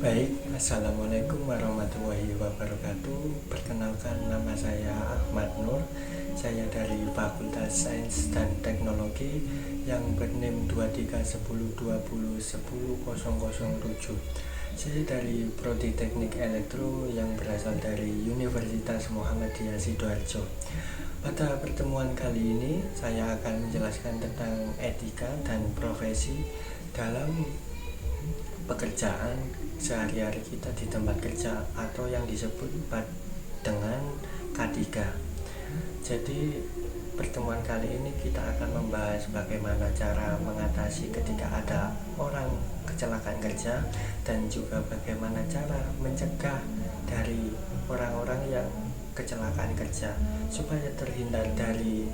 Baik, Assalamualaikum warahmatullahi wabarakatuh. Perkenalkan, nama saya Ahmad Nur. Saya dari Fakultas Sains dan Teknologi yang berNIM 231020100007. Saya dari Prodi Teknik Elektro yang berasal dari Universitas Muhammadiyah Sidoarjo. Pada pertemuan kali ini, saya akan menjelaskan tentang etika dan profesi dalam pekerjaan sehari-hari kita di tempat kerja atau yang disebut dengan K3. Jadi pertemuan kali ini kita akan membahas bagaimana cara mengatasi ketika ada orang kecelakaan kerja dan juga bagaimana cara mencegah dari orang-orang yang kecelakaan kerja. Supaya terhindar dari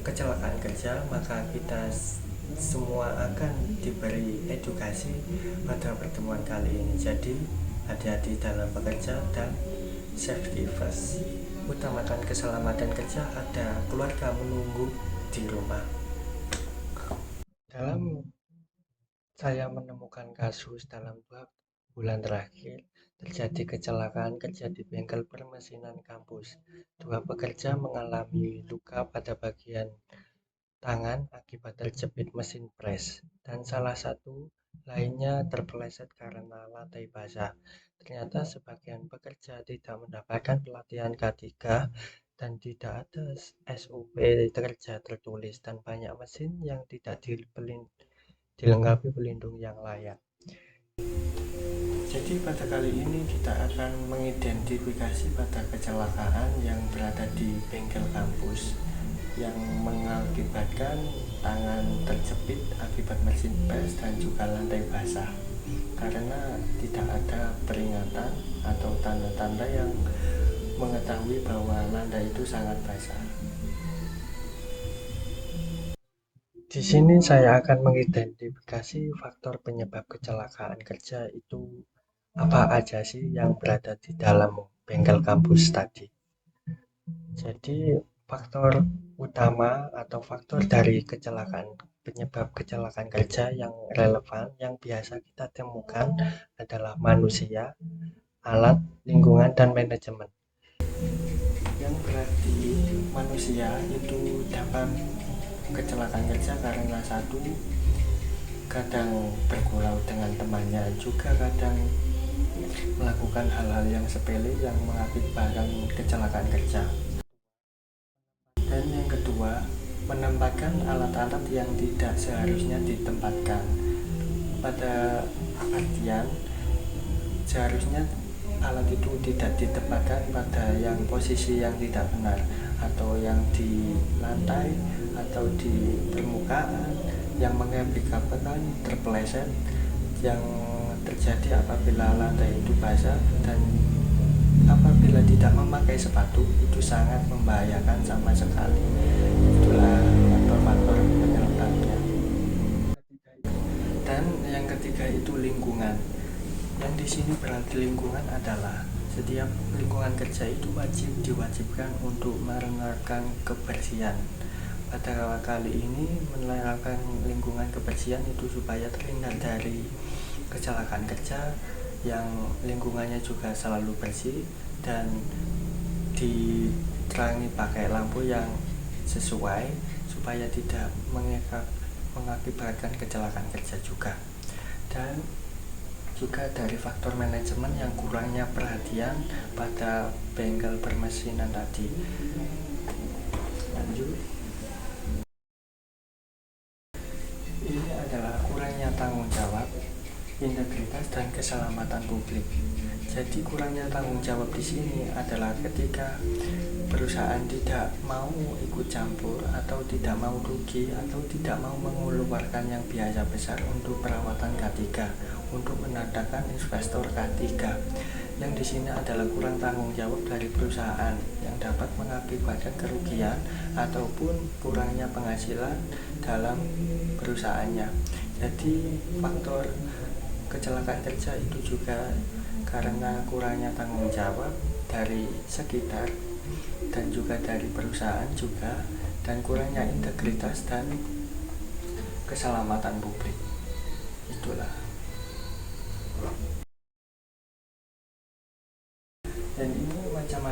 kecelakaan kerja, maka kita semua akan diberi edukasi pada pertemuan kali ini. Jadi hati-hati dalam bekerja dan safety first. Utamakan keselamatan kerja, ada keluarga menunggu di rumah. Dalam saya menemukan kasus dalam 2 bulan terakhir terjadi kecelakaan kerja di bengkel permesinan kampus. 2 pekerja mengalami luka pada bagian tangan akibat terjepit mesin pres, dan salah satu lainnya terpeleset karena lantai basah. Ternyata sebagian pekerja tidak mendapatkan pelatihan K3 dan tidak ada SOP kerja tertulis, dan banyak mesin yang tidak dilengkapi pelindung yang layak. Jadi pada kali ini kita akan mengidentifikasi pada kecelakaan yang berada di bengkel kampus yang mengakibatkan tangan terjepit akibat mesin pres dan juga lantai basah, karena tidak ada peringatan atau tanda-tanda yang mengetahui bahwa lantai itu sangat basah. Di sini saya akan mengidentifikasi faktor penyebab kecelakaan kerja itu apa aja sih yang berada di dalam bengkel kampus tadi. Jadi faktor utama atau faktor dari penyebab kecelakaan kerja yang relevan yang biasa kita temukan adalah manusia, alat, lingkungan, dan manajemen. Yang berarti manusia itu dapat kecelakaan kerja karena satu, kadang bergurau dengan temannya, juga kadang melakukan hal-hal yang sepele yang mengakibatkan kecelakaan kerja. Dan yang kedua, menempatkan alat-alat yang tidak seharusnya ditempatkan. Pada artian, seharusnya alat itu tidak ditempatkan pada yang posisi yang tidak benar, atau yang di lantai atau di permukaan, yang mengakibatkan terpeleset, yang terjadi apabila lantai itu basah, dan apabila tidak memakai sepatu itu sangat membahayakan sama sekali. Itulah faktor-faktor penyebabnya. Dan yang ketiga itu lingkungan. Yang di sini berarti lingkungan adalah setiap lingkungan kerja itu diwajibkan untuk menerapkan kebersihan. Pada kali ini menerapkan lingkungan kebersihan itu supaya terhindar dari kecelakaan kerja, yang lingkungannya juga selalu bersih dan diterangi pakai lampu yang sesuai supaya tidak mengakibatkan kecelakaan kerja juga. Dan juga dari faktor manajemen yang kurangnya perhatian pada bengkel permesinan tadi. Lanjut, ini adalah kurangnya tanggung jawab, integritas, dan keselamatan publik. Jadi kurangnya tanggung jawab di sini adalah ketika perusahaan tidak mau ikut campur atau tidak mau rugi atau tidak mau mengeluarkan yang biaya besar untuk perawatan K3, untuk mendatangkan investor K3. Yang di sini adalah kurang tanggung jawab dari perusahaan yang dapat mengakibatkan kerugian ataupun kurangnya penghasilan dalam perusahaannya. Jadi faktor kecelakaan kerja itu juga karena kurangnya tanggung jawab dari sekitar dan juga dari perusahaan juga, dan kurangnya integritas dan keselamatan publik. Itulah.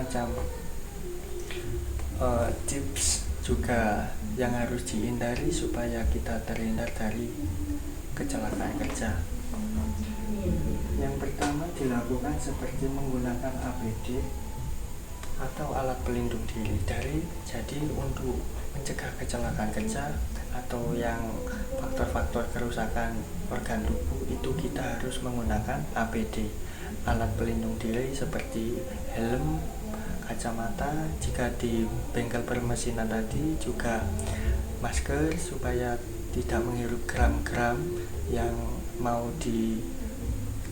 semacam tips juga yang harus dihindari supaya kita terhindar dari kecelakaan kerja. Yang pertama dilakukan seperti menggunakan APD atau alat pelindung diri. Jadi untuk mencegah kecelakaan kerja atau yang faktor-faktor kerusakan organ tubuh itu kita harus menggunakan APD, alat pelindung diri seperti helm, kacamata, jika di bengkel permesinan tadi juga masker supaya tidak menghirup gram-gram yang mau di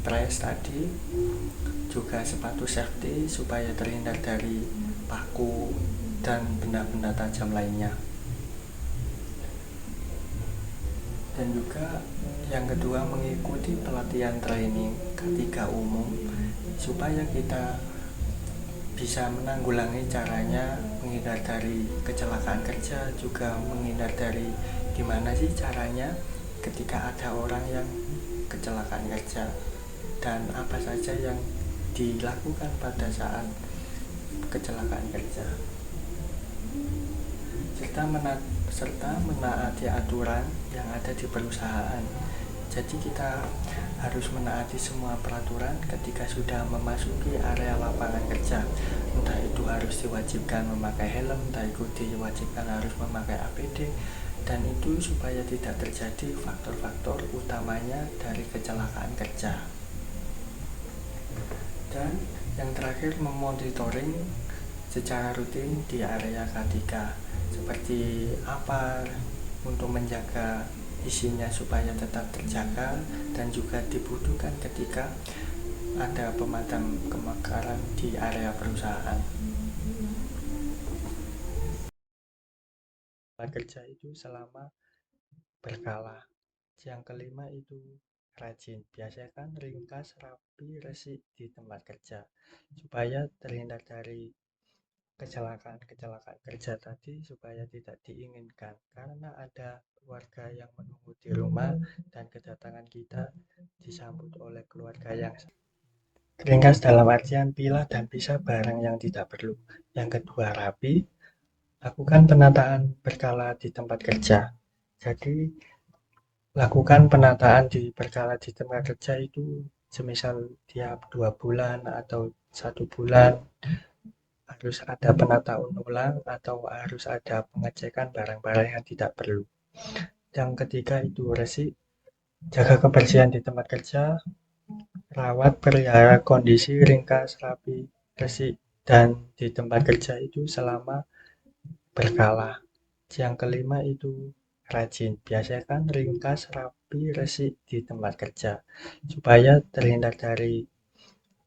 press tadi, juga sepatu safety supaya terhindar dari paku dan benda-benda tajam lainnya. Dan juga yang kedua mengikuti pelatihan training K3 umum supaya kita bisa menanggulangi caranya menghindar dari kecelakaan kerja, juga menghindar dari gimana sih caranya ketika ada orang yang kecelakaan kerja dan apa saja yang dilakukan pada saat kecelakaan kerja, serta menaati aturan yang ada di perusahaan. Jadi kita harus menaati semua peraturan ketika sudah memasuki area lapangan kerja. Entah itu harus diwajibkan memakai helm, entah itu diwajibkan harus memakai APD, dan itu supaya tidak terjadi faktor-faktor utamanya dari kecelakaan kerja. Dan yang terakhir memonitoring secara rutin di area K3 seperti apa untuk menjaga isinya supaya tetap terjaga, dan juga dibutuhkan ketika ada pemadam kebakaran di area perusahaan. Kerja itu selama berkala. Yang kelima itu rajin, biasakan ringkas, rapi, resik di tempat kerja supaya terhindar dari kecelakaan kerja tadi, supaya tidak diinginkan karena ada keluarga yang menunggu di rumah dan kedatangan kita disambut oleh keluarga yang ringkas dalam artian pilah dan pisah barang yang tidak perlu. Yang kedua rapi, lakukan penataan berkala di tempat kerja. Jadi lakukan penataan berkala di tempat kerja itu semisal tiap 2 bulan atau 1 bulan harus ada penataan ulang atau harus ada pengecekan barang-barang yang tidak perlu. Yang ketiga itu resik, jaga kebersihan di tempat kerja, rawat pelihara kondisi ringkas, rapi, resik dan di tempat kerja itu selama berkala. Yang kelima itu rajin, biasakan ringkas, rapi, resik di tempat kerja supaya terhindar dari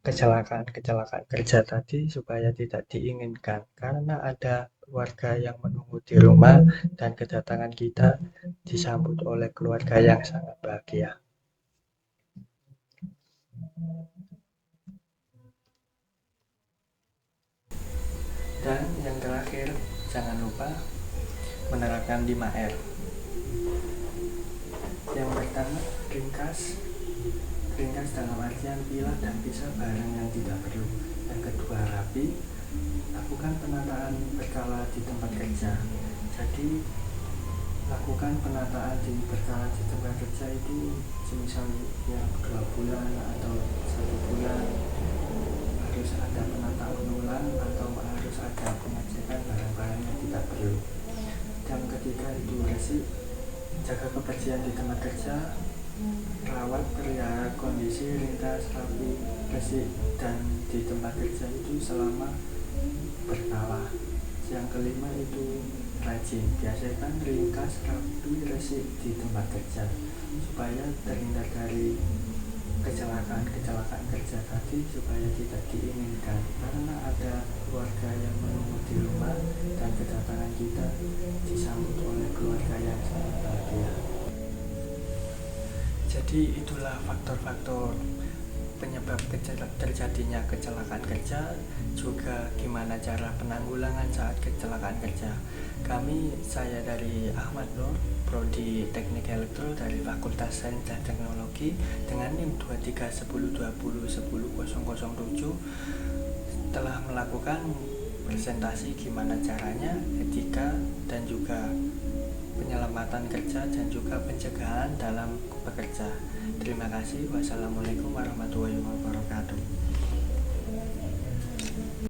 kecelakaan kerja tadi, supaya tidak diinginkan karena ada keluarga yang menunggu di rumah dan kedatangan kita disambut oleh keluarga yang sangat bahagia. Dan yang terakhir, jangan lupa menerapkan 5R. Yang pertama, ringkas dalam artian pilah dan pisah barang yang tidak perlu. Yang kedua, rapi, lakukan penataan berkala di tempat kerja. Jadi lakukan penataan berkala di tempat kerja itu semisal ya 2 bulan atau 1 bulan harus ada penataan ulang atau harus ada pengecekan barang-barang yang tidak perlu. Yang ketiga itu resik, jaga kebersihan di tempat kerja, rawat pelihara kondisi ringkas, rapi, resik dan di tempat kerja itu selama berkala. Yang kelima itu rajin, biasakan ringkas, rapi, resik di tempat kerja supaya terhindar dari kecelakaan kerja tadi, supaya tidak diinginkan karena ada keluarga yang menunggu di rumah dan kedatangan kita disambut oleh keluarga yang sangat bahagia. Jadi itulah faktor-faktor penyebab terjadinya kecelakaan kerja, juga gimana cara penanggulangan saat kecelakaan kerja. Saya dari Ahmad Nur, Prodi Teknik Elektro dari Fakultas Sains dan Teknologi dengan NIM 2310201007 telah melakukan presentasi gimana caranya etika dan juga penyelamatan kerja dan juga pencegahan dalam bekerja. Terima kasih. Wassalamualaikum warahmatullahi wabarakatuh.